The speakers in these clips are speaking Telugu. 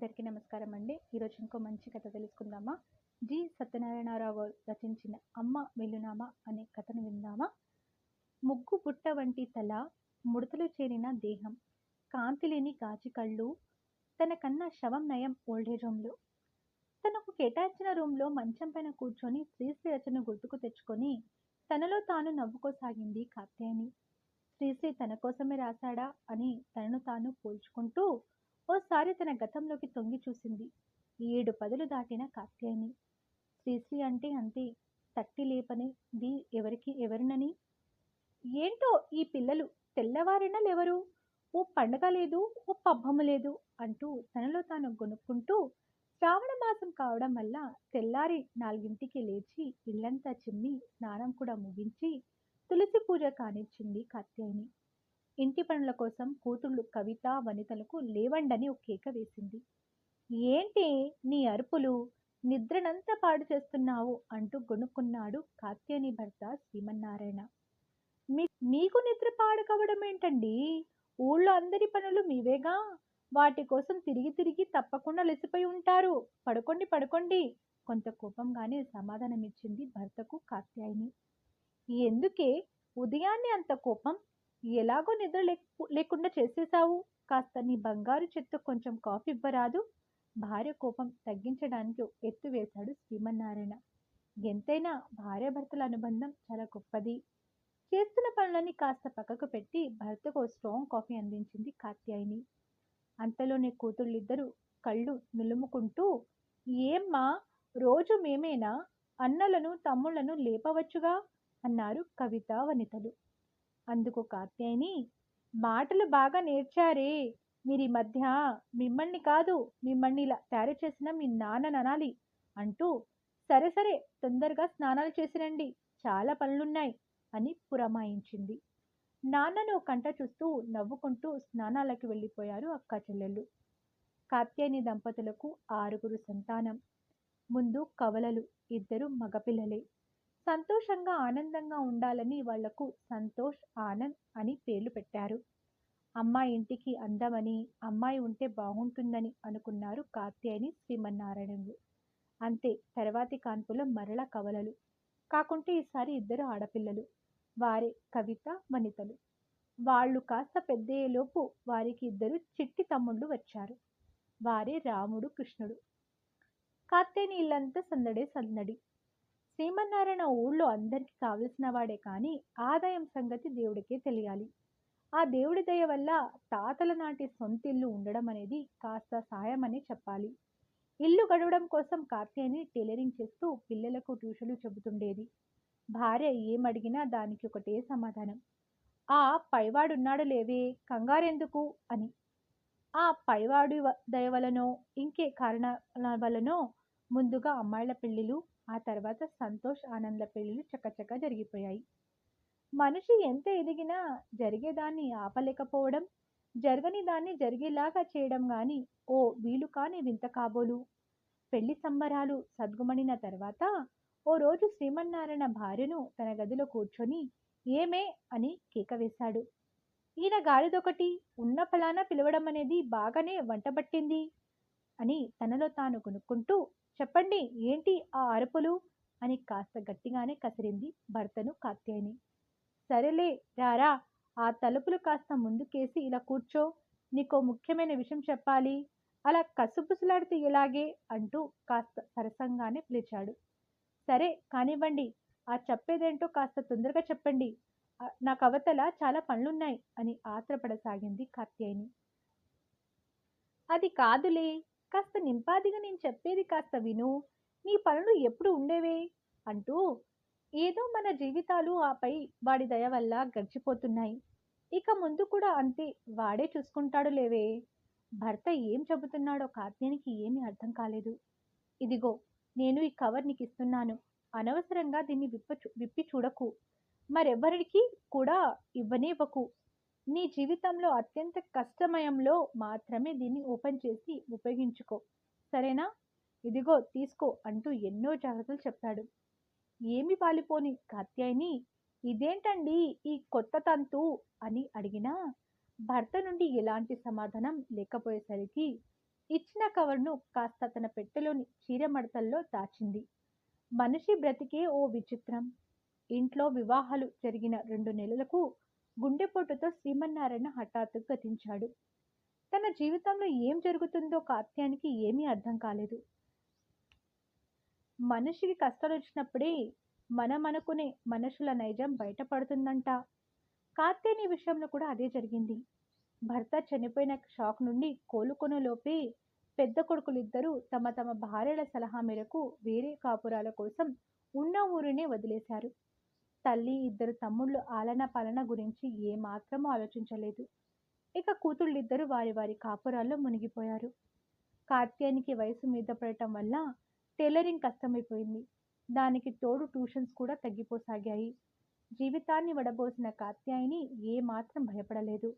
అందరికీ నమస్కారం అండి. ఈరోజు ఇంకో మంచి కథ తెలుసుకుందామా? జి సత్యనారాయణరావు గారు రచించిన అమ్మ వెలునామా అనే కథను విందామా? ముగ్గు బుట్ట వంటి తల, ముడతలు చేరిన దేహం, కాంతి లేని గాజు కళ్ళు, తన కన్నా శవం నయం ఓల్డేజ్ హోంలో. తనకు కేటాయించిన రూమ్లో మంచం పైన కూర్చొని శ్రీశ్రీ రచన గుర్తుకు తెచ్చుకొని తనలో తాను నవ్వుకోసాగింది కాత్యాయని. శ్రీశ్రీ తన కోసమే రాశాడా అని తనను తాను పోల్చుకుంటూ ఓసారి తన గతంలోకి తొంగి చూసింది. 7 పదులు దాటిన కాత్యాయని. శ్రీశ్రీ అంటే అంతే, తట్టి లేపనిది ఎవరినని. ఏంటో ఈ పిల్లలు, తెల్లవారినా లేవరు, ఓ పండగ లేదు, ఓ పబ్బము లేదు అంటూ తనలో తాను గొనుక్కుంటూ శ్రావణ మాసం కావడం వల్ల తెల్లారి 4ంటికి లేచి ఇల్లంతా చిమ్మి స్నానం కూడా ముగించి తులసి పూజ కానిచ్చింది కాత్యాయని. ఇంటి పనుల కోసం కూతుళ్ళు కవిత, వనితలకు లేవండని ఒక కేక వేసింది. ఏంటి నీ అరుపులు, నిద్రనంతా పాడు చేస్తున్నావు అంటూ గొనుక్కున్నాడు కాత్యాయని భర్త శ్రీమన్నారాయణ. మీకు నిద్ర పాడు కావడం ఏంటండి? ఊళ్ళో అందరి పనులు మీవేగా, వాటి కోసం తిరిగి తిరిగి తప్పకుండా లెసిపోయి ఉంటారు. పడుకోండి పడుకోండి కొంత కోపంగానే సమాధానమిచ్చింది భర్తకు కాత్యాయని. ఎందుకే ఉదయాన్నే అంత కోపం? ఎలాగో నిద్ర లేకుండా చేసేశావు. కాస్త నీ బంగారు చెట్టు కొంచెం కాఫీ ఇవ్వరాదు? భార్య కోపం తగ్గించడానికి ఎత్తు వేశాడు శ్రీమన్నారాయణ. ఎంతైనా భార్యాభర్తల అనుబంధం చాలా గొప్పది. చేస్తున్న పనులని కాస్త పక్కకు పెట్టి భర్తకు స్ట్రాంగ్ కాఫీ అందించింది కాత్యాయని. అంతలోనే కూతుళ్ళిద్దరూ కళ్ళు నులుముకుంటూ, ఏమ్మా రోజు మేమేనా? అన్నలను తమ్ముళ్లను లేపవచ్చుగా అన్నారు కవిత, వనితలు. అందుకు కాత్యాయని, మాటలు బాగా నేర్చారే మీరీ మధ్య, మిమ్మల్ని కాదు, మిమ్మల్ని ఇలా తయారు చేసిన మీ నాన్నననాలి అంటూ, సరే సరే తొందరగా స్నానాలు చేసిరండి, చాలా పనులున్నాయి అని పురమాయించింది. నాన్నను కంట చూస్తూ నవ్వుకుంటూ స్నానాలకి వెళ్ళిపోయారు అక్కా చెల్లెళ్ళు. కాత్యాయని దంపతులకు 6 సంతానం. ముందు కవలలు, 2 మగపిల్లలే. సంతోషంగా ఆనందంగా ఉండాలని వాళ్లకు సంతోష్, ఆనంద్ అని పేర్లు పెట్టారు. అమ్మాయి ఇంటికి అందమని, అమ్మాయి ఉంటే బాగుంటుందని అనుకున్నారు కాత్యాయని, శ్రీమన్నారాయణులు. అంతే, తర్వాతి కాన్పులో మరల కవలలు. కాకుంటే ఈసారి 2 ఆడపిల్లలు. వారే కవిత, వనితలు. వాళ్ళు కాస్త పెద్దయ్యేలోపు వారికి 2 చిట్టి తమ్ముళ్ళు వచ్చారు. వారే రాముడు, కృష్ణుడు. కాత్యాయని ఇల్లంతా సందడే సందడి. శ్రీమన్నారాయణ ఊళ్ళో అందరికీ కావలసిన వాడే కానీ ఆదాయం సంగతి దేవుడికే తెలియాలి. ఆ దేవుడి దయ వల్ల తాతల నాటి సొంతిల్లు ఉండడం అనేది కాస్త సాయమని చెప్పాలి. ఇల్లు గడవడం కోసం కాత్యాయని టైలరింగ్ చేస్తూ పిల్లలకు ట్యూషన్లు చెబుతుండేది. భార్య ఏమడిగినా దానికి ఒకటే సమాధానం, ఆ పైవాడున్నాడు లేవే, కంగారెందుకు అని. ఆ పైవాడి దయ వలనో ఇంకే కారణాల వలనో ముందుగా అమ్మాయిల పెళ్లిళ్ళు, ఆ తర్వాత సంతోష్, ఆనంద్ల పెళ్లిళ్ళు చకచకా జరిగిపోయాయి. మనిషి ఎంత ఎదిగినా జరిగేదాన్ని ఆపలేకపోవడం, జరగని దాన్ని జరిగేలాగా చేయడం గాని ఓ వీలు కాని వింత కాబోలు. పెళ్లి సంబరాలు సద్గుమణిన తర్వాత ఓ రోజు శ్రీమన్నారాయణ భార్యను తన గదిలో కూర్చొని ఏమే అని కేక వేశాడు. ఈయన గాడిదొకటి, ఉన్న ఫలానా పిలవడం అనేది బాగానే వంటబట్టింది అని తనలో తాను కొనుక్కుంటూ, చెప్పండి ఏంటి ఆ అరుపులు అని కాస్త గట్టిగానే కసిరింది భర్తను కాత్యాయని. సరేలే రారా, ఆ తలుపులు కాస్త ముందుకేసి ఇలా కూర్చో, నీకో ముఖ్యమైన విషయం చెప్పాలి, అలా కసుబుసులాడితే ఎలాగే అంటూ కాస్త సరసంగానే పిలిచాడు. సరే కానివ్వండి, ఆ చెప్పేదేంటో కాస్త తొందరగా చెప్పండి, నాకు అవతల చాలా పనులున్నాయి అని ఆత్రపడసాగింది కాత్యాయని. అది కాదులే, కాస్త నింపాదిగా నేను చెప్పేది కాస్త విను, నీ పనులు ఎప్పుడు ఉండేవే అంటూ, ఏదో మన జీవితాలు ఆపై వాడి దయ వల్ల గడిచిపోతున్నాయి, ఇక ముందు కూడా అంతే, వాడే చూసుకుంటాడు లేవే. భర్త ఏం చెబుతున్నాడో కాత్యాయనికి ఏమీ అర్థం కాలేదు. ఇదిగో నేను ఈ కవర్ నీకు ఇస్తున్నాను, అనవసరంగా దీన్ని విప్పి చూడకు, మరెవ్వరికి కూడా ఇవ్వనివ్వకు. నీ జీవితంలో అత్యంత కష్టమయంలో మాత్రమే దీన్ని ఓపెన్ చేసి ఉపయోగించుకో, సరేనా? ఇదిగో తీసుకో అంటూ ఎన్నో జాగ్రత్తలు చెప్పాడు. ఏమి పాలిపోని కాత్యాయని, ఇదేంటండి ఈ కొత్త తంతు అని అడిగినా భర్త నుండి ఎలాంటి సమాధానం లేకపోయేసరికి ఇచ్చిన కవర్ను కాస్త తన పెట్టెలోని చీర మడతల్లో దాచింది. మనిషి బ్రతికే ఓ విచిత్రం. ఇంట్లో వివాహాలు జరిగిన 2 నెలలకు గుండెపోటుతో శ్రీమన్నారాయణ హఠాత్తుగా గతించాడు. తన జీవితంలో ఏం జరుగుతుందో కాత్యానికి ఏమీ అర్థం కాలేదు. మనిషికి కష్టాలొచ్చినప్పుడే మనం అనుకునే మనుషుల నైజం బయటపడుతుందంట. కాత్యాయని విషయంలో కూడా అదే జరిగింది. భర్త చనిపోయిన షాక్ నుండి కోలుకునే లోపే పెద్ద కొడుకులిద్దరూ తమ తమ భార్యల సలహా మేరకు వేరే కాపురాల కోసం ఉన్న ఊరినే వదిలేశారు. తల్లి, ఇద్దరు తమ్ముళ్ళు ఆలన పాలన గురించి ఏమాత్రమూ ఆలోచించలేదు. ఇక కూతుళ్ళిద్దరూ వారి వారి కాపురాల్లో మునిగిపోయారు. కాత్యాయనికి వయసు మీద పడటం వల్ల టైలరింగ్ కష్టమైపోయింది. దానికి తోడు ట్యూషన్స్ కూడా తగ్గిపోసాగాయి. జీవితాన్ని వడబోసిన కాత్యాయని ఏమాత్రం భయపడలేదు.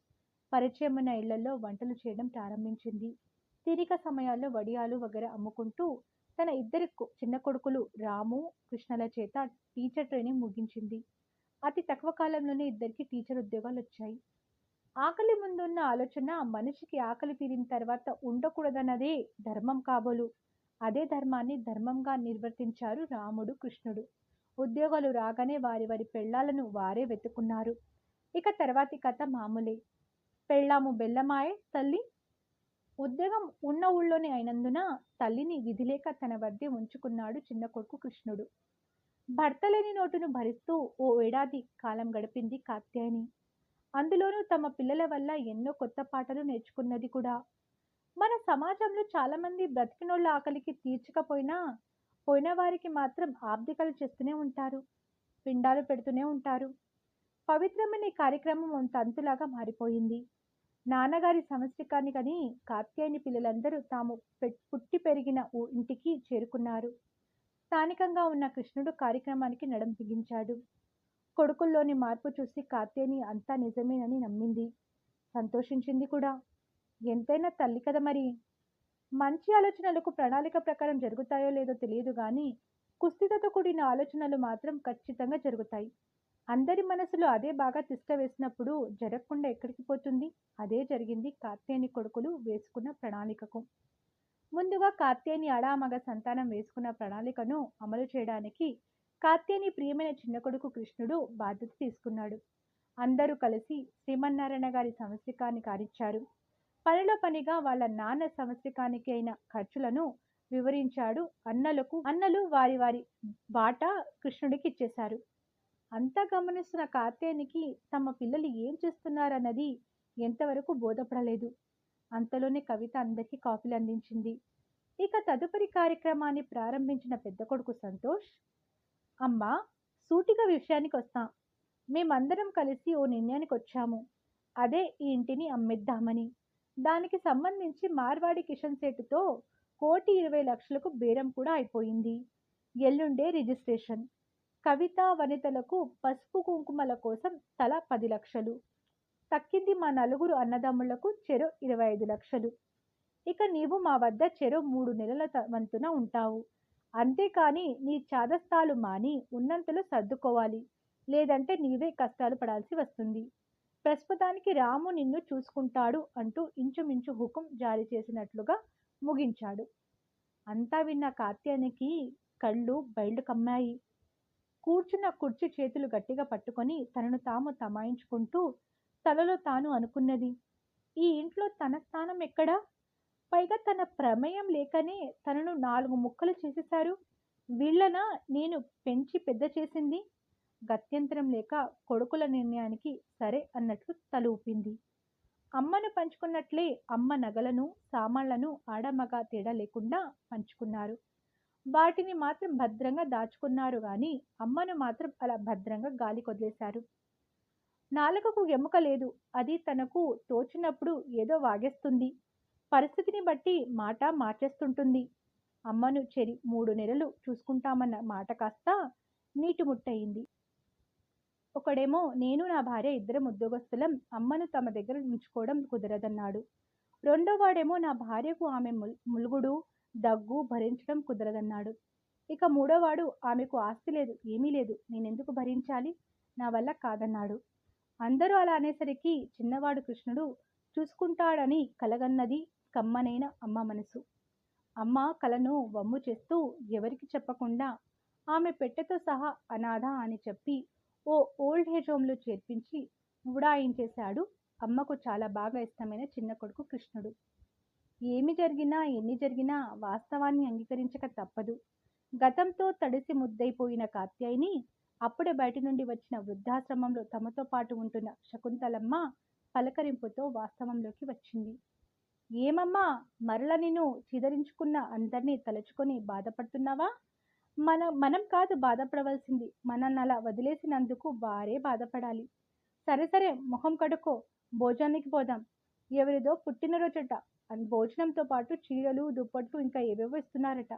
పరిచయమున్న ఇళ్లలో వంటలు చేయడం ప్రారంభించింది. తీరిక సమయాల్లో వడియాలు వగైరా అమ్ముకుంటూ తన ఇద్దరి చిన్న కొడుకులు రాము, కృష్ణల చేత టీచర్ ట్రైనింగ్ ముగించింది. అతి తక్కువ కాలంలోనే ఇద్దరికి టీచర్ ఉద్యోగాలు వచ్చాయి. ఆకలి ముందున్న ఆలోచన మనిషికి ఆకలి తీరిన తర్వాత ఉండకూడదన్నదే ధర్మం కాబోలు. అదే ధర్మాన్ని ధర్మంగా నిర్వర్తించారు రాముడు, కృష్ణుడు. ఉద్యోగాలు రాగానే వారి వారి పెళ్లాలను వారే వెతుకున్నారు. ఇక తర్వాతి కథ మామూలే. పెళ్ళాము బెల్లమాయే తల్లి. ఉద్యోగం ఉన్న ఊళ్ళోనే అయినందున తల్లిని విధిలేక తన వద్దే ఉంచుకున్నాడు చిన్న కొడుకు కృష్ణుడు. భర్త లేని నోటును భరిస్తూ ఓ ఏడాది కాలం గడిపింది కాత్యాయని. అందులోనూ తమ పిల్లల వల్ల ఎన్నో కొత్త పాటలు నేర్చుకున్నది కూడా. మన సమాజంలో చాలామంది బ్రతికినోళ్ళ ఆకలికి తీర్చకపోయినా పోయిన వారికి మాత్రం ఆబ్దికలు చేస్తూనే ఉంటారు. పిండాలు పెడుతూనే ఉంటారు. పవిత్రమైన ఈ కార్యక్రమం ఓ తంతులాగా మారిపోయింది. నాన్నగారి సంవత్సరికానికని కాత్యాయని పిల్లలందరూ తాము పుట్టి పెరిగిన ఇంటికి చేరుకున్నారు. స్థానికంగా ఉన్న కృష్ణుడు కార్యక్రమానికి నడుం బిగించాడు. కొడుకుల్లోని మార్పు చూసి కాత్యాయని అంతా నిజమేనని నమ్మింది. సంతోషించింది కూడా. ఎంతైనా తల్లి కదా మరి. మంచి ఆలోచనలకు ప్రణాళిక ప్రకారం జరుగుతాయో లేదో తెలియదు కానీ కుస్తీతో కూడిన ఆలోచనలు మాత్రం ఖచ్చితంగా జరుగుతాయి. అందరి మనసులో అదే బాగా తిష్ట వేసినప్పుడు జరగకుండా ఎక్కడికి పోతుంది? అదే జరిగింది కాత్యాయని కొడుకులు వేసుకున్న ప్రణాళికకు. ముందుగా కాత్యాయని ఆడామగ సంతానం వేసుకున్న ప్రణాళికను అమలు చేయడానికి కాత్యాయని ప్రియమైన చిన్న కొడుకు కృష్ణుడు బాధ్యత తీసుకున్నాడు. అందరూ కలిసి శ్రీమన్నారాయణ గారి సంవత్సరికాన్ని కారిచ్చారు. పనిలో పనిగా వాళ్ళ నాన్న సంవత్సరికానికి అయిన ఖర్చులను వివరించాడు. అన్నలు వారి వారి వాటా కృష్ణుడికి ఇచ్చేశారు. అంతా గమనిస్తున్న కాత్యాయనికి తమ పిల్లలు ఏం చేస్తున్నారన్నది ఎంతవరకు బోధపడలేదు. అంతలోనే కవిత అందరికీ కాఫీలు అందించింది. ఇక తదుపరి కార్యక్రమాన్ని ప్రారంభించిన పెద్ద కొడుకు సంతోష్, అమ్మా, సూటిగా విషయానికి వస్తాం. మేమందరం కలిసి ఓ నిర్ణయానికి వచ్చాము. అదే ఈ ఇంటిని అమ్మేద్దామని. దానికి సంబంధించి మార్వాడి కిషన్ సేటుతో 1,20,00,000కు బేరం కూడా అయిపోయింది. ఎల్లుండే రిజిస్ట్రేషన్. కవిత, వనితలకు పసుపు కుంకుమల కోసం తలా 10 లక్షలు. తక్కింది మా నలుగురు అన్నదమ్ములకు చెరో 25 లక్షలు. ఇక నీవు మా వద్ద చెరో 3 నెలల వంతున ఉంటావు. అంతేకాని నీ చాదస్తాలు మాని ఉన్నంతలో సర్దుకోవాలి. లేదంటే నీవే కష్టాలు పడాల్సి వస్తుంది. ప్రస్తుతానికి రాము నిన్ను చూసుకుంటాడు అంటూ ఇంచుమించు హుకుం జారీ చేసినట్లుగా ముగించాడు. అంతా విన్న కాత్యాయనికి కళ్ళు బయళ్ళు కమ్మాయి. కూర్చున్న కుర్చీ చేతులు గట్టిగా పట్టుకొని తనను తాము తమాయించుకుంటూ తలలో తాను అనుకున్నది, ఈ ఇంట్లో తన స్థానం ఎక్కడా? పైగా తన ప్రమేయం లేకనే తనను 4 ముక్కలు చేసేశారు. వీళ్ళనా నేను పెంచి పెద్ద చేసింది? గత్యంతరం లేక కొడుకుల నిర్ణయానికి సరే అన్నట్లు తల ఊపింది. అమ్మను పంచుకున్నట్లే అమ్మ నగలను, సామాన్లను ఆడమగ తేడా లేకుండా పంచుకున్నారు. వాటిని మాత్రం భద్రంగా దాచుకున్నారు గాని అమ్మను మాత్రం అలా భద్రంగా గాలి కొదిలేశారు. నాలుకకు ఎముక లేదు. అది తనకు తోచినప్పుడు ఏదో వాగేస్తుంది. పరిస్థితిని బట్టి మాట మార్చేస్తుంటుంది. అమ్మను చెరి 3 నెలలు చూసుకుంటామన్న మాట కాస్త నీటిముట్టయింది. ఒకడేమో నేను నా భార్య ఇద్దరం ఉద్యోగస్తులం, అమ్మను తమ దగ్గర ఉంచుకోవడం కుదరదన్నాడు. రెండో వాడేమో నా భార్యకు ఆమె ములుగుడు, దగ్గు భరించడం కుదరదన్నాడు. ఇక మూడోవాడు ఆమెకు ఆస్తి లేదు, ఏమీ లేదు, నేనెందుకు భరించాలి, నా వల్ల కాదన్నాడు. అందరూ అలా అనేసరికి చిన్నవాడు కృష్ణుడు చూసుకుంటాడని కలగన్నది కమ్మనైన అమ్మ మనసు. అమ్మ కలను వమ్ము చేస్తూ ఎవరికి చెప్పకుండా ఆమె పెట్టెతో సహా అనాథ అని చెప్పి ఓ ఓల్డ్ ఏజ్ హోమ్లో చేర్పించి ఉడాయించేశాడు అమ్మకు చాలా బాగా ఇష్టమైన చిన్న కొడుకు కృష్ణుడు. ఏమి జరిగినా ఎన్ని జరిగినా వాస్తవాన్ని అంగీకరించక తప్పదు. గతంతో తడిసి ముద్దైపోయిన కాత్యాయిని అప్పుడే బయటి నుండి వచ్చిన వృద్ధాశ్రమంలో తమతో పాటు ఉంటున్న శకుంతలమ్మ పలకరింపుతో వాస్తవంలోకి వచ్చింది. ఏమమ్మా, మరల నిన్ను చిదరించుకున్న అందరినీ తలుచుకొని బాధపడుతున్నావా? మనం కాదు బాధపడవలసింది, మనల్ని అలా వదిలేసినందుకు వారే బాధపడాలి. సరే సరే, మొహం కడుక్కో, భోజనానికి పోదాం. ఎవరిదో పుట్టినరోజట, భోజనంతో పాటు చీరలు దుప్పట్లు ఇంకా ఏవేవో ఇస్తున్నారట.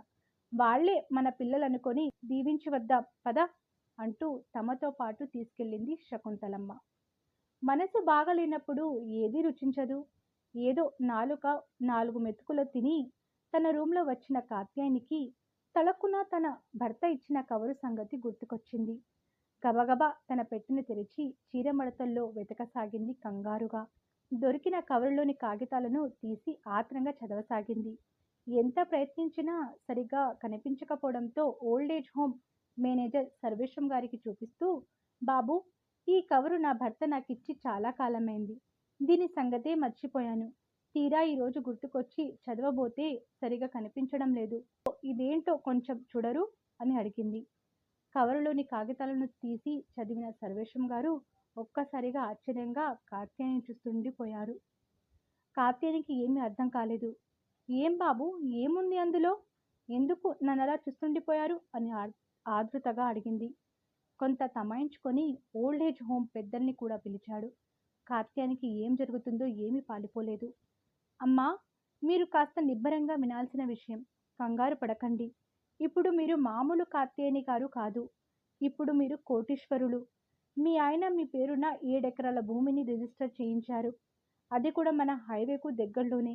వాళ్లే మన పిల్లలు అనుకొని దీవించి వద్దాం పదా అంటూ తమతో పాటు తీసుకెళ్ళింది శకుంతలమ్మ. మనసు బాగలేనప్పుడు ఏది రుచించదు. ఏదో నాలుక 4 మెతుకులు తిని తన రూంలో వచ్చిన కాత్యాయనికి తలకున తన భర్త ఇచ్చిన కవరు సంగతి గుర్తుకొచ్చింది. గబగబా తన పెట్టెను తెరిచి చీరమడతల్లో వెతకసాగింది కంగారుగా. దొరికిన కవరులోని కాగితాలను తీసి ఆత్రంగా చదవసాగింది. ఎంత ప్రయత్నించినా సరిగా కనిపించకపోవడంతో ఓల్డ్ ఏజ్ హోమ్ మేనేజర్ సర్వేశ్వం గారికి చూపిస్తూ, బాబు, ఈ కవరు నా భర్త నాకిచ్చి చాలా కాలమైంది. దీని సంగతే మర్చిపోయాను. తీరా ఈరోజు గుర్తుకొచ్చి చదవబోతే సరిగా కనిపించడం లేదు. ఇదేంటో కొంచెం చూడరు అని అడిగింది. కవరులోని కాగితాలను తీసి చదివిన సర్వేశ్వం గారు ఒక్కసారిగా ఆశ్చర్యంగా కాత్యాయని చూస్తుండిపోయారు. కాత్యాయనికి ఏమీ అర్థం కాలేదు. ఏం బాబు, ఏముంది అందులో? ఎందుకు నన్నలా చూస్తుండిపోయారు అని ఆతృతగా అడిగింది. కొంత తమాయించుకొని ఓల్డ్ ఏజ్ హోమ్ పెద్దల్ని కూడా పిలిచాడు. కాత్యాయనికి ఏం జరుగుతుందో ఏమీ పాలుపోలేదు. అమ్మా, మీరు కాస్త నిబ్బరంగా వినాల్సిన విషయం. కంగారు పడకండి. ఇప్పుడు మీరు మామూలు కాత్యాయని గారు కాదు. ఇప్పుడు మీరు కోటీశ్వరులు. మీ ఆయన మీ పేరున 7 ఎకరాల భూమిని రిజిస్టర్ చేయించారు. అది కూడా మన హైవేకు దగ్గరలోనే.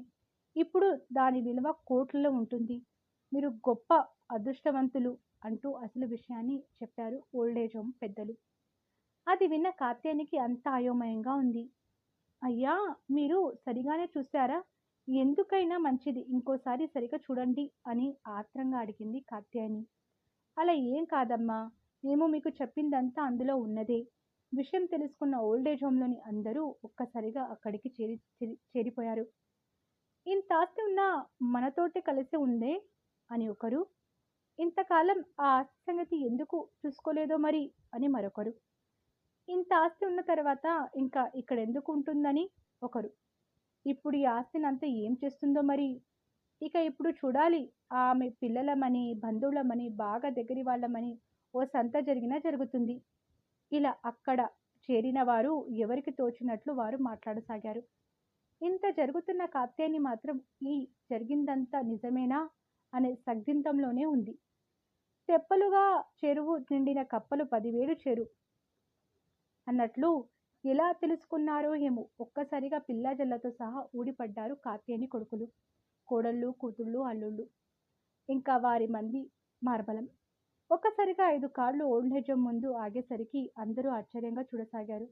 ఇప్పుడు దాని విలువ కోట్లలో ఉంటుంది. మీరు గొప్ప అదృష్టవంతులు అంటూ అసలు విషయాన్ని చెప్పారు ఓల్డ్ ఏజ్ హోమ్ పెద్దలు. అది విన్న కాత్యాయనికి అంత అయోమయంగా ఉంది. అయ్యా, మీరు సరిగానే చూశారా? ఎందుకైనా మంచిది ఇంకోసారి సరిగా చూడండి అని ఆత్రంగా అడిగింది కాత్యాయని. అలా ఏం కాదమ్మా, మేము మీకు చెప్పిందంతా అందులో ఉన్నదే. విషయం తెలుసుకున్న ఓల్డ్ ఏజ్ హోమ్లోని అందరూ ఒక్కసారిగా అక్కడికి చేరిపోయారు. ఇంత ఆస్తి ఉన్నా మనతోటే కలిసి ఉందే అని ఒకరు, ఇంతకాలం ఆ ఆస్తి సంగతి ఎందుకు చూసుకోలేదో మరి అని మరొకరు, ఇంత ఆస్తి ఉన్న తర్వాత ఇంకా ఇక్కడ ఎందుకు ఉంటుందని ఒకరు, ఇప్పుడు ఈ ఆస్తినంతా ఏం చేస్తుందో మరి, ఇక ఇప్పుడు చూడాలి. ఆమె పిల్లలమని బంధువులమని బాగా దగ్గరి వాళ్ళమని ఓ సంత జరిగినా జరుగుతుంది. ఇలా అక్కడ చేరిన వారు ఎవరికి తోచినట్లు వారు మాట్లాడసాగారు. ఇంత జరుగుతున్న కాత్యాయని మాత్రం ఈ జరిగిందంతా నిజమేనా అనే సందిగ్ధంలోనే ఉంది. తెప్పలుగా చెరువు నిండిన కప్పలు 10,000 చేరు అన్నట్లు ఎలా తెలుసుకున్నారో ఏమో ఒక్కసారిగా పిల్లాజల్లతో సహా ఊడిపడ్డారు కాత్యాయని కొడుకులు, కోడళ్ళు, కూతుళ్ళు, అల్లుళ్ళు, ఇంకా వారి మంది మార్బలం. ఒక్కసారిగా 5 కార్లు ఓల్డ్ ఏజ్ హోమ్ ముందు ఆగేసరికి అందరూ ఆశ్చర్యంగా చూడసాగారు.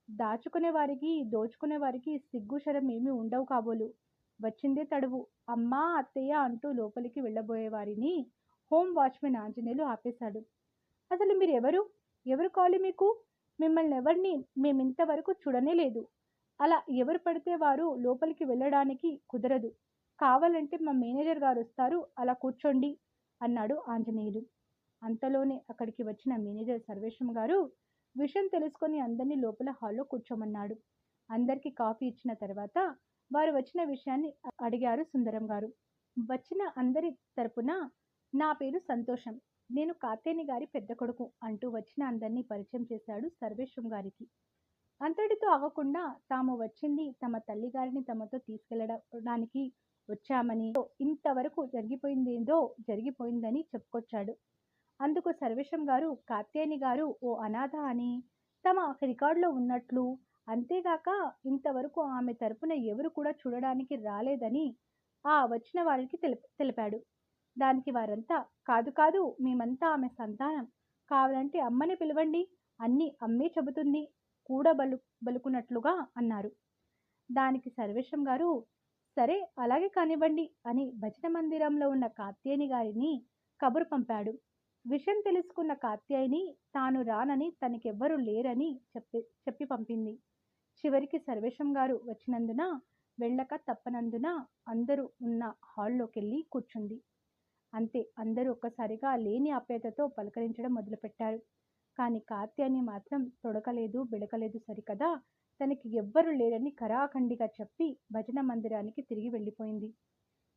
దాచుకునే వారికి దోచుకునే వారికి సిగ్గు శరం ఏమీ ఉండవు కాబోలు. వచ్చిందే తడువు. అమ్మా, అత్తయ్య అంటూ లోపలికి వెళ్ళబోయే వారిని హోమ్ వాచ్మెన్ ఆంజనేయులు ఆపేశాడు. అసలు మీరు ఎవరు కావాలి మీకు? మిమ్మల్ని ఎవరిని మేమింతవరకు చూడనే లేదు. అలా ఎవరు పడితే వారు లోపలికి వెళ్ళడానికి కుదరదు. కావాలంటే మా మేనేజర్ గారు వస్తారు, అలా కూర్చోండి అన్నాడు ఆంజనేయులు. అంతలోనే అక్కడికి వచ్చిన మేనేజర్ సర్వేశ్వం గారు విషయం తెలుసుకొని అందరినీ లోపల హాల్లో కూర్చోమన్నాడు. అందరికీ కాఫీ ఇచ్చిన తర్వాత వారు వచ్చిన విషయాన్ని అడిగారు సుందరం గారు. వచ్చిన అందరి తరపున నా పేరు సంతోషం, నేను కాత్యాయని గారి పెద్ద కొడుకు అంటూ వచ్చిన అందరినీ పరిచయం చేశాడు సర్వేశ్వం గారికి. అంతటితో ఆగకుండా తాము వచ్చింది తమ తల్లి గారిని తమతో తీసుకెళ్లడానికి వచ్చామని, ఇంతవరకు జరిగిపోయిందేందో జరిగిపోయిందని చెప్పుకొచ్చాడు. అందుకు సర్వేశ్వం గారు కాత్యాయని గారు ఓ అనాథ అని తమ రికార్డులో ఉన్నట్లు, అంతేగాక ఇంతవరకు ఆమె తరపున ఎవరు కూడా చూడడానికి రాలేదని ఆ వచ్చిన వారికి తెలిపాడు. దానికి వారంతా కాదు కాదు, మేమంతా ఆమె సంతానం, కావాలంటే అమ్మని పిలవండి, అన్నీ అమ్మే చెబుతుంది బలుకున్నట్లుగా అన్నారు. దానికి సర్వేశ్వం గారు, సరే అలాగే కానివ్వండి అని భజన మందిరంలో ఉన్న కాత్యాయని గారిని కబురు పంపాడు. విషయం తెలుసుకున్న కాత్యాయని తాను రానని తనకెవ్వరూ లేరని చెప్పి పంపింది. చివరికి సర్వేశం గారు వచ్చినందున వెళ్ళక తప్పనందున అందరూ ఉన్న హాల్లోకెళ్ళి కూర్చుంది. అంతే, అందరూ ఒక్కసారిగా లేని ఆప్యాయతతో పలకరించడం మొదలుపెట్టారు. కానీ కాత్యాయని మాత్రం తొడకలేదు బిడకలేదు సరికదా, తనకి ఎవ్వరూ లేరని ఖరాఖండిగా చెప్పి భజన మందిరానికి తిరిగి వెళ్ళిపోయింది.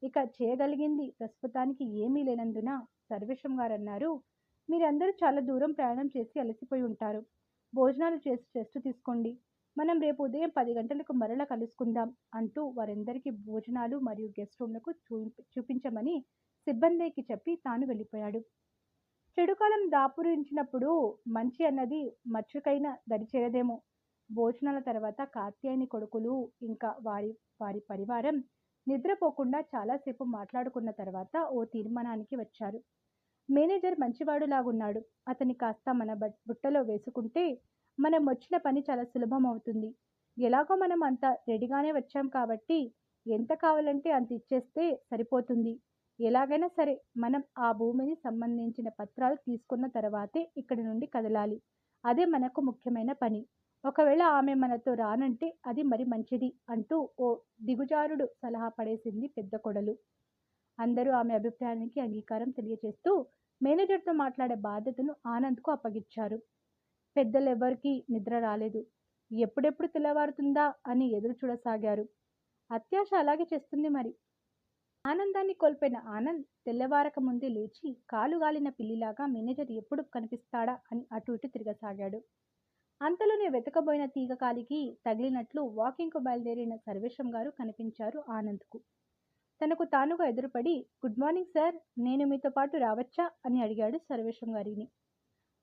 ఇక చేయగలిగింది ప్రస్తుతానికి ఏమీ లేనందున సర్వేశం గారు అన్నారు, మీరందరూ చాలా దూరం ప్రయాణం చేసి అలసిపోయి ఉంటారు. భోజనాలు చేసి రెస్ట్ తీసుకోండి. మనం రేపు ఉదయం 10 గంటలకు మరలా కలుసుకుందాం అంటూ వారందరికీ భోజనాలు మరియు గెస్ట్ రూమ్లకు చూపించమని సిబ్బందికి చెప్పి తాను వెళ్ళిపోయాడు. చెడుకాలం దాపురించినప్పుడు మంచి అన్నది మచ్చుకైనా దరిచేరదేమో. భోజనాల తర్వాత కాత్యాయని కొడుకులు ఇంకా వారి వారి పరివారం నిద్రపోకుండా చాలాసేపు మాట్లాడుకున్న తర్వాత ఓ తీర్మానానికి వచ్చారు. మేనేజర్ మంచివాడులాగున్నాడు. అతన్ని కాస్త మన బుట్టలో వేసుకుంటే మనం వచ్చిన పని చాలా సులభం అవుతుంది. ఎలాగో మనం అంత రెడీగానే వచ్చాం కాబట్టి ఎంత కావాలంటే అంత ఇచ్చేస్తే సరిపోతుంది. ఎలాగైనా సరే మనం ఆ భూమిని సంబంధించిన పత్రాలు తీసుకున్న తర్వాతే ఇక్కడి నుండి కదలాలి. అదే మనకు ముఖ్యమైన పని. ఒకవేళ ఆమె మనతో రానంటే అది మరి మంచిది అంటూ ఓ దిగుజారుడు సలహా పడేసింది పెద్ద కొడలు. అందరూ ఆమె అభిప్రాయానికి అంగీకారం తెలియజేస్తూ మేనేజర్తో మాట్లాడే బాధ్యతను ఆనంద్కు అప్పగించారు. పెద్దలెవ్వరికీ నిద్ర రాలేదు. ఎప్పుడెప్పుడు తెల్లవారుతుందా అని ఎదురు చూడసాగారు. అత్యాశ అలాగే చేస్తుంది మరి. ఆనందాన్ని కోల్పోయిన ఆనంద్ తెల్లవారక ముందే లేచి కాలుగాలిన పిల్లిలాగా మేనేజర్ ఎప్పుడు కనిపిస్తాడా అని అటు ఇటు తిరగసాగాడు. అంతలోనే వెతకబోయిన తీగ కాలికి తగిలినట్లు వాకింగ్కు బయలుదేరిన సర్వేశం గారు కనిపించారు ఆనంద్కు. తనకు తానుగా ఎదురుపడి, గుడ్ మార్నింగ్ సార్, నేను మీతో పాటు రావచ్చా అని అడిగాడు సర్వేశం గారిని.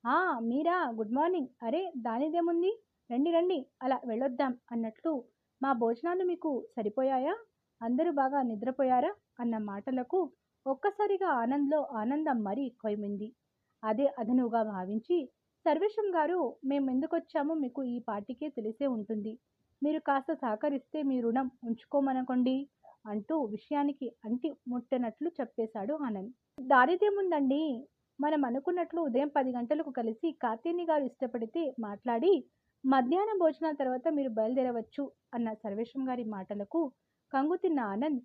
ఆ మీరా, గుడ్ మార్నింగ్. అరే దానిదేముంది, రండి రండి, అలా వెళ్ళొద్దాం అన్నట్లు. మా భోజనాలు మీకు సరిపోయాయా? అందరూ బాగా నిద్రపోయారా అన్న మాటలకు ఒక్కసారిగా ఆనంద్లో ఆనందం మరీ ఎక్కువైంది. అదే అదనుగా భావించి, సర్వేశం గారు, మేము ఎందుకొచ్చామో మీకు ఈ పార్టీకే తెలిసే ఉంటుంది. మీరు కాస్త సహకరిస్తే మీ రుణం ఉంచుకోమనుకోండి అంటూ విషయానికి అంటి ముట్టనట్లు చెప్పేశాడు ఆనంద్. దారిదేముందండి, మనం అనుకున్నట్లు ఉదయం 10 గంటలకు కలిసి కాత్యాయని గారు ఇష్టపడితే మాట్లాడి మధ్యాహ్నం భోజనాల తర్వాత మీరు బయలుదేరవచ్చు అన్న సర్వేశం గారి మాటలకు కంగుతిన్న ఆనంద్,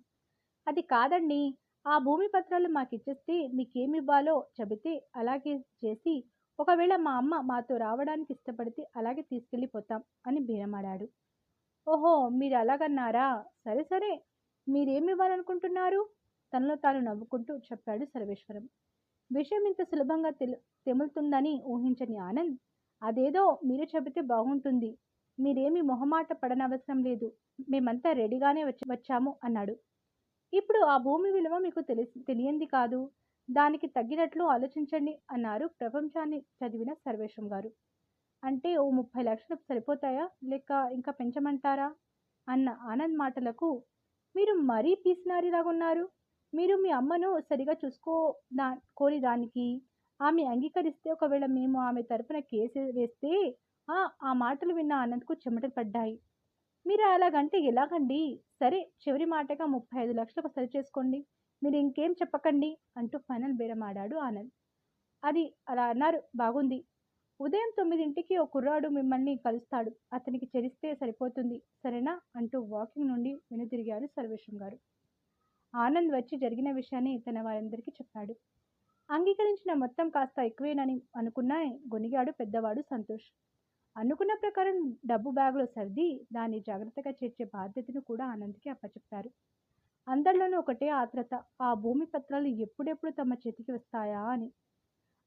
అది కాదండి, ఆ భూమి పత్రాలు మాకిచ్చేస్తే మీకేమివ్వాలో చెబితే అలాగే చేసి, ఒకవేళ మా అమ్మ మాతో రావడానికి ఇష్టపడితే అలాగే తీసుకెళ్ళిపోతాం అని బేరమాడాడు. ఓహో, మీరు అలాగన్నారా? సరే సరే, మీరేమివ్వాలనుకుంటున్నారు? తనలో తాను నవ్వుకుంటూ చెప్పాడు సర్వేశ్వరం. విషయం ఇంత సులభంగా తెములుతుందని ఊహించని ఆనంద్, అదేదో మీరు చెబితే బాగుంటుంది. మీరేమీ మొహమాట పడనవసరం లేదు. మేమంతా రెడీగానే వచ్చాము అన్నాడు. ఇప్పుడు ఆ భూమి విలువ మీకు తెలియంది కాదు. దానికి తగ్గినట్లు ఆలోచించండి అన్నారు ప్రపంచాన్ని చదివిన సర్వేశం గారు. అంటే ఓ 30 లక్షలు సరిపోతాయా, లేక ఇంకా పెంచమంటారా అన్న ఆనంద్ మాటలకు, మీరు మరీ పీసినారిలాగున్నారు. మీరు మీ అమ్మను సరిగా కోరి దానికి ఆమె అంగీకరిస్తే, ఒకవేళ మేము ఆమె తరపున కేసు వేస్తే ఆ మాటలు విన్న ఆనంద్కు చెమటలు పడ్డాయి. మీరు అలాగంటే ఎలాగండి? సరే, చివరి మాటగా 35 లక్షలకు సరి చేసుకోండి. మీరు ఇంకేం చెప్పకండి అంటూ ఫైనల్ బేరమాడాడు ఆనంద్. అది అలా అన్నారు, బాగుంది. ఉదయం 9ంటికి ఓ కుర్రాడు మిమ్మల్ని కలుస్తాడు. అతనికి చెరిస్తే సరిపోతుంది, సరేనా అంటూ వాకింగ్ నుండి వెనుతిరిగారు సర్వేశం గారు. ఆనంద్ వచ్చి జరిగిన విషయాన్ని తన వారందరికీ చెప్పాడు. అంగీకరించిన మొత్తం కాస్త ఎక్కువేనని అనుకున్నా గొనిగాడు పెద్దవాడు సంతోష్. అనుకున్న ప్రకారం డబ్బు బ్యాగులో సర్ది దాన్ని జాగ్రత్తగా చేర్చే బాధ్యతను కూడా ఆనంద్కి అప్పచెప్పారు. అందరిలోనూ ఒకటే ఆత్రత, ఆ భూమి పత్రాలు ఎప్పుడెప్పుడు తమ చేతికి వస్తాయా అని.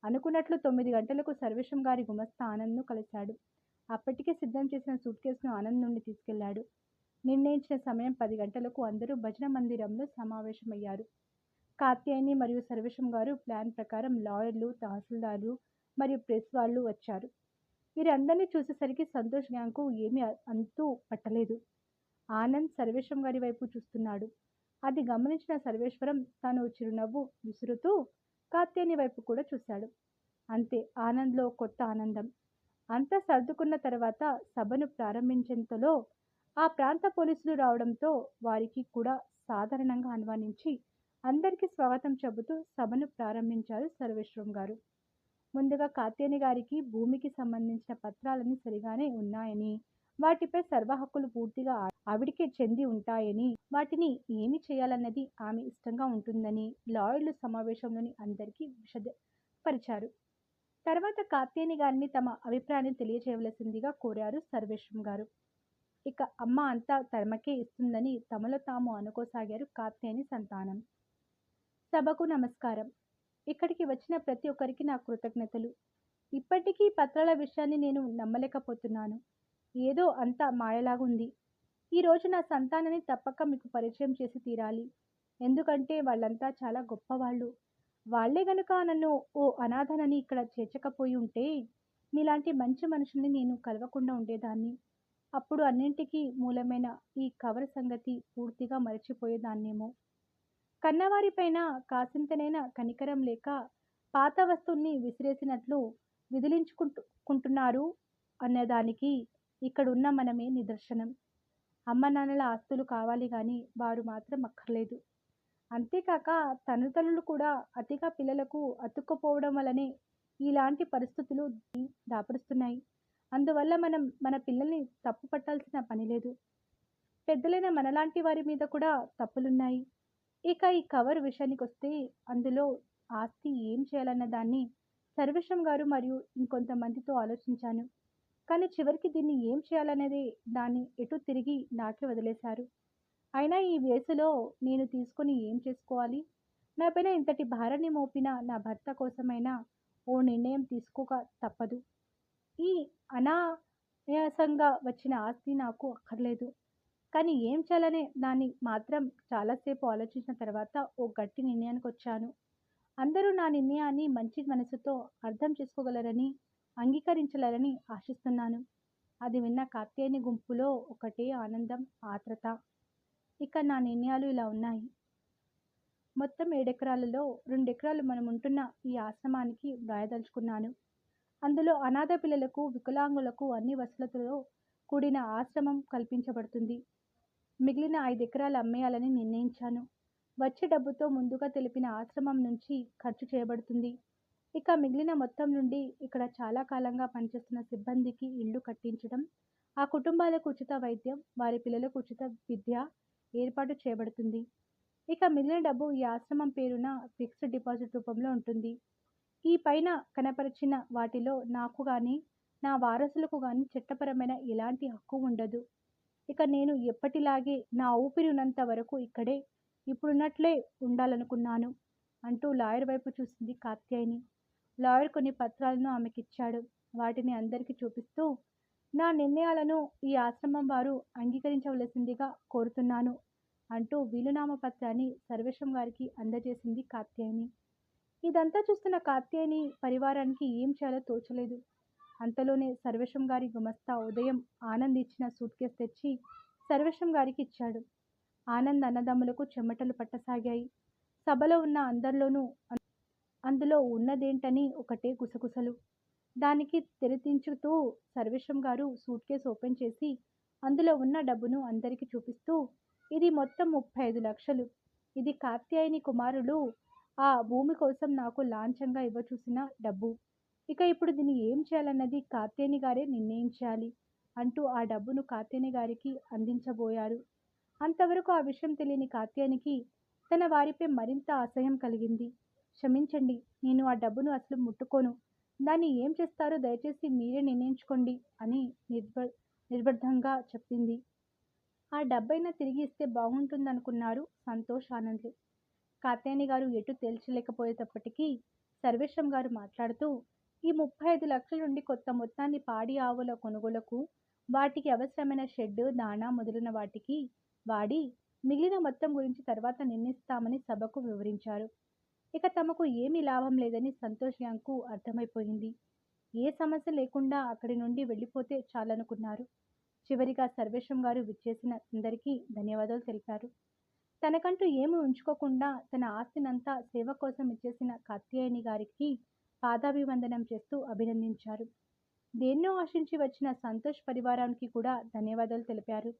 అనుకున్నట్లు 9 గంటలకు సర్వేశం గారి గుమస్తా ఆనంద్ను కలిశాడు. అప్పటికే సిద్ధం చేసిన సూట్ కేసును ఆనంద్ నుండి తీసుకెళ్లాడు. నిర్ణయించిన సమయం 10 గంటలకు అందరూ భజన మందిరంలో సమావేశమయ్యారు. కాత్యాయని మరియు సర్వేశం గారు ప్లాన్ ప్రకారం లాయర్లు, తహసీల్దార్లు మరియు ప్రెస్ వాళ్ళు వచ్చారు. వీరందరినీ చూసేసరికి సంతోష్ గ్యాంగ్కు ఏమీ అంతూ పట్టలేదు. ఆనంద్ సర్వేశం గారి వైపు చూస్తున్నాడు. అది గమనించిన సర్వేశ్వరం తను చిరునవ్వు విసురుతూ కాత్యాయని వైపు కూడా చూశాడు. అంతే, ఆనంద్లో కొత్త ఆనందం. అంతా సర్దుకున్న తర్వాత సభను ప్రారంభించేంతలో ఆ ప్రాంత పోలీసులు రావడంతో వారికి కూడా సాధారణంగా ఆహ్వానించి అందరికీ స్వాగతం చెబుతూ సభను ప్రారంభించారు సర్వేశ్వరం గారు. ముందుగా కాత్యాయని గారికి భూమికి సంబంధించిన పత్రాలన్నీ సరిగానే ఉన్నాయని, వాటిపై సర్వ హక్కులు పూర్తిగా ఆవిడికే చెంది ఉంటాయని, వాటిని ఏమి చేయాలన్నది ఆమె ఇష్టంగా ఉంటుందని లాయర్లు సమావేశంలోని అందరికీ విశదపరిచారు. తర్వాత కాత్యాయని గారిని తమ అభిప్రాయాన్ని తెలియచేయవలసిందిగా కోరారు సర్వేశ్వరం గారు. ఇక అమ్మ అంతా తమకే ఇస్తుందని తమలో తాము అనుకోసాగారు కాత్యాయని సంతానం. సభకు నమస్కారం. ఇక్కడికి వచ్చిన ప్రతి ఒక్కరికి నా కృతజ్ఞతలు. ఇప్పటికీ ఈ పత్రాల విషయాన్ని నేను నమ్మలేకపోతున్నాను. ఏదో అంతా మాయలాగుంది. ఈరోజు నా సంతానాన్ని తప్పక మీకు పరిచయం చేసి తీరాలి. ఎందుకంటే వాళ్ళంతా చాలా గొప్పవాళ్ళు. వాళ్ళే గనుక నన్ను ఓ అనాథనని ఇక్కడ చేర్చకపోయి ఉంటే మీలాంటి మంచి మనుషుల్ని నేను కలవకుండా ఉండేదాన్ని. అప్పుడు అన్నింటికీ మూలమైన ఈ కవర్ సంగతి పూర్తిగా మరచిపోయేదాన్నేమో. కన్నవారిపైన కాసింతనైనా కనికరం లేక పాత వస్తువుల్ని విసిరేసినట్లు విదిలించుకుంటున్నారు అన్నదానికి ఇక్కడున్న మనమే నిదర్శనం. అమ్మ నాన్నల ఆస్తులు కావాలి కానీ వారు మాత్రం అక్కర్లేదు. అంతేకాక తల్లులు కూడా అతిగా పిల్లలకు అతుక్కుపోవడం వల్లనే ఇలాంటి పరిస్థితులు దాపురిస్తున్నాయి. అందువల్ల మనం మన పిల్లల్ని తప్పు పట్టాల్సిన పని లేదు. పెద్దలైన మనలాంటి వారి మీద కూడా తప్పులున్నాయి. ఇక ఈ కవర్ విషయానికొస్తే అందులో ఆస్తి ఏం చేయాలన్న దాన్ని సర్వేశ్వరం గారు మరియు ఇంకొంతమందితో ఆలోచించాను. కానీ చివరికి దీన్ని ఏం చేయాలనేది దాన్ని ఎటు తిరిగి నాకే వదిలేశారు. అయినా ఈ వయసులో నేను తీసుకొని ఏం చేసుకోవాలి? నాపైన ఇంతటి భారాన్ని మోపిన నా భర్త కోసమైనా ఓ నిర్ణయం తీసుకోక తప్పదు. ఈ అనాయాసంగా వచ్చిన ఆస్తి నాకు అక్కర్లేదు. కానీ ఏం చేయాలనే దాన్ని మాత్రం చాలాసేపు ఆలోచించిన తర్వాత ఓ గట్టి నిర్ణయానికి వచ్చాను. అందరూ నా నిర్ణయాన్ని మంచి మనసుతో అర్థం చేసుకోగలరని, అంగీకరించగలరని ఆశిస్తున్నాను. అది విన్న కాత్యాయని గుంపులో ఒకటే ఆనందం, ఆత్రత. ఇక నా నిర్ణయాలు ఇలా ఉన్నాయి. మొత్తం 7 ఎకరాలలో 2 ఎకరాలు మనం ఉంటున్న ఈ ఆశ్రమానికి వ్రాయదలుచుకున్నాను. అందులో అనాథ పిల్లలకు, వికలాంగులకు అన్ని వసతులతో కూడిన ఆశ్రమం కల్పించబడుతుంది. మిగిలిన 5 ఎకరాలు అమ్మేయాలని నిర్ణయించాను. వచ్చే డబ్బుతో ముందుగా తెలిపిన ఆశ్రమం నుంచి ఖర్చు చేయబడుతుంది. ఇక మిగిలిన మొత్తం నుండి ఇక్కడ చాలా కాలంగా పనిచేస్తున్న సిబ్బందికి ఇళ్ళు కట్టించడం, ఆ కుటుంబాలకు ఉచిత వైద్యం, వారి పిల్లలకు ఉచిత విద్య ఏర్పాటు చేయబడుతుంది. ఇక మిగిలిన డబ్బు ఈ ఆశ్రమం పేరున ఫిక్స్డ్ డిపాజిట్ రూపంలో ఉంటుంది. ఈ పైన కనపరిచిన వాటిలో నాకు కానీ, నా వారసులకు కానీ చట్టపరమైన ఎలాంటి హక్కు ఉండదు. ఇక నేను ఎప్పటిలాగే నా ఊపిరి ఉన్నంత వరకు ఇక్కడే ఇప్పుడున్నట్లే ఉండాలనుకున్నాను అంటూ లాయర్ వైపు చూసింది కాత్యాయని. లాయర్ కొన్ని పత్రాలను ఆమెకిచ్చాడు. వాటిని అందరికీ చూపిస్తూ నా నిర్ణయాలను ఈ ఆశ్రమం వారు అంగీకరించవలసిందిగా కోరుతున్నాను అంటూ వీలునామా పత్రాన్ని సర్వేశ్వరం గారికి అందజేసింది కాత్యాయని. ఇదంతా చూస్తున్న కాత్యాయని పరివారానికి ఏం చేయాలో తోచలేదు. అంతలోనే సర్వేశ్వరం గారి గుమస్తా ఉదయం ఆనంద్ ఇచ్చిన సూట్ కేసు తెచ్చి సర్వేశ్వరం గారికి ఇచ్చాడు. ఆనంద్ అన్నదమ్ములకు చెమటలు పట్టసాగాయి. సభలో ఉన్న అందరిలోనూ అందులో ఉన్నదేంటని ఒకటే గుసగుసలు. దానికి తెరదించుతూ సర్వేశ్వరం గారు సూట్ కేసు ఓపెన్ చేసి అందులో ఉన్న డబ్బును అందరికీ చూపిస్తూ, ఇది మొత్తం 35 లక్షలు. ఇది కాత్యాయని కుమారులు ఆ భూమి కోసం నాకు లాంఛంగా ఇవ్వచూసిన డబ్బు. ఇక ఇప్పుడు దీన్ని ఏం చేయాలన్నది కాత్యాయని గారే నిర్ణయించాలి అంటూ ఆ డబ్బును కాత్యాయని గారికి అందించబోయారు. అంతవరకు ఆ విషయం తెలియని కాత్యాయనికి తన వారిపై మరింత అసహ్యం కలిగింది. క్షమించండి, నేను ఆ డబ్బును అసలు ముట్టుకోను. దాన్ని ఏం చేస్తారో దయచేసి మీరే నిర్ణయించుకోండి అని నిర్బంధంగా చెప్పింది. ఆ డబ్బైనా తిరిగి ఇస్తే బాగుంటుందనుకున్నారు సంతోష్, ఆనంద్లు. కాత్యాయని గారు ఎటు తేల్చలేకపోయేటప్పటికీ సర్వేశ్వరం గారు మాట్లాడుతూ, ఈ 35 లక్షల నుండి కొత్త మొత్తాన్ని పాడి ఆవుల కొనుగోలుకు, వాటికి అవసరమైన షెడ్, దాణా మొదలైన వాటికి వాడి మిగిలిన మొత్తం గురించి తర్వాత నిర్ణయిస్తామని సభకు వివరించారు. ఇక తమకు ఏమీ లాభం లేదని సంతోష్ గ్యాంగ్కు అర్థమైపోయింది. ఏ సమస్య లేకుండా అక్కడి నుండి వెళ్ళిపోతే చాలనుకున్నారు. చివరిగా సర్వేశ్వరం గారు విచ్చేసిన అందరికీ ధన్యవాదాలు తెలిపారు. తనకంటూ ఏమీ ఉంచుకోకుండా తన ఆస్తినంతా సేవ కోసం ఇచ్చేసిన కాత్యాయని గారికి పాదాభివందనం చేస్తూ అభినందించారు. దేన్నో ఆశించి వచ్చిన సంతోష్ పరివారానికి కూడా ధన్యవాదాలు తెలిపారు.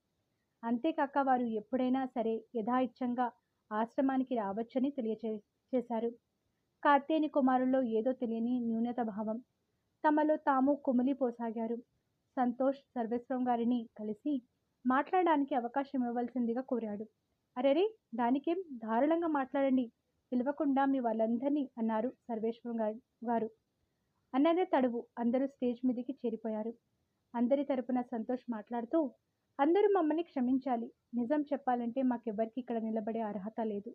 అంతేకాక వారు ఎప్పుడైనా సరే యథాయిచ్ఛంగా ఆశ్రమానికి రావచ్చని చేశారు. కార్తేయని కుమారుల్లో ఏదో తెలియని న్యూనత భావం. తమలో తాము కుమిలిపోసాగారు. సంతోష్ సర్వేశ్వరం గారిని కలిసి మాట్లాడడానికి అవకాశం ఇవ్వవలసిందిగా కోరాడు. అరెరే, దానికేం, ధారాళంగా మాట్లాడండి, పిలవకుండా మీ వాళ్ళందరినీ అన్నారు సర్వేశ్వరం గారు. అన్నదే తడువు. అందరూ స్టేజ్ మీదకి చేరిపోయారు. అందరి తరపున సంతోష్ మాట్లాడుతూ, అందరూ మమ్మల్ని క్షమించాలి. నిజం చెప్పాలంటే మాకెవ్వరికి ఇక్కడ నిలబడే అర్హత లేదు.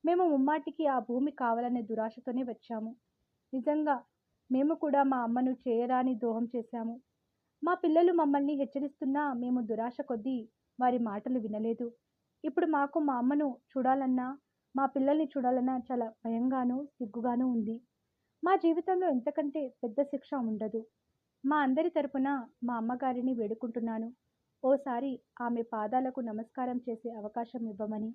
మేము ముమ్మాటికి ఆ భూమి కావాలనే దురాశతోనే వచ్చాము. నిజంగా మేము కూడా మా అమ్మను చేయరాని ద్రోహం చేశాము. మా పిల్లలు మమ్మల్ని హెచ్చరిస్తున్నా మేము దురాశ కొద్దీ వారి మాటలు వినలేదు. ఇప్పుడు మాకు మా అమ్మను చూడాలన్నా, మా పిల్లల్ని చూడాలన్నా చాలా భయంగానూ సిగ్గుగానూ ఉంది. మా జీవితంలో ఎంతకంటే పెద్ద శిక్ష ఉండదు. మా అందరి తరపున మా అమ్మగారిని వేడుకుంటున్నాను, ఓసారి ఆమె పాదాలకు నమస్కారం చేసే అవకాశం ఇవ్వమని.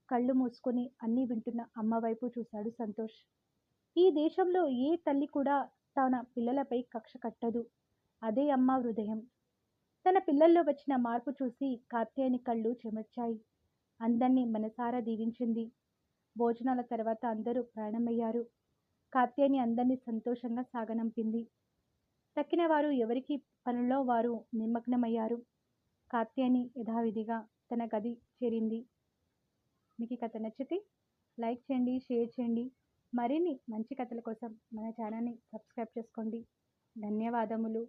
కళ్ళు మూసుకొని అన్నీ వింటున్న అమ్మ వైపు చూశాడు సంతోష్. ఈ దేశంలో ఏ తల్లి కూడా తన పిల్లలపై కక్ష కట్టదు. అదే అమ్మ హృదయం. తన పిల్లల్లో వచ్చిన మార్పు చూసి కార్తేయని కళ్ళు చెమర్చాయి. అందర్నీ మనసారా దీవించింది. భోజనాల తర్వాత అందరూ ప్రయాణమయ్యారు. కార్తేయని అందరినీ సంతోషంగా సాగనంపింది. తక్కిన వారు ఎవరికి పనుల్లో వారు నిమగ్నమయ్యారు. కార్తేయని యథావిధిగా తన గది చేరింది. మీకు ఈ కథ నచ్చితే లైక్ చేయండి, షేర్ చేయండి. మరిన్ని మంచి కథల కోసం మన ఛానల్ని సబ్స్క్రైబ్ చేసుకోండి. ధన్యవాదములు.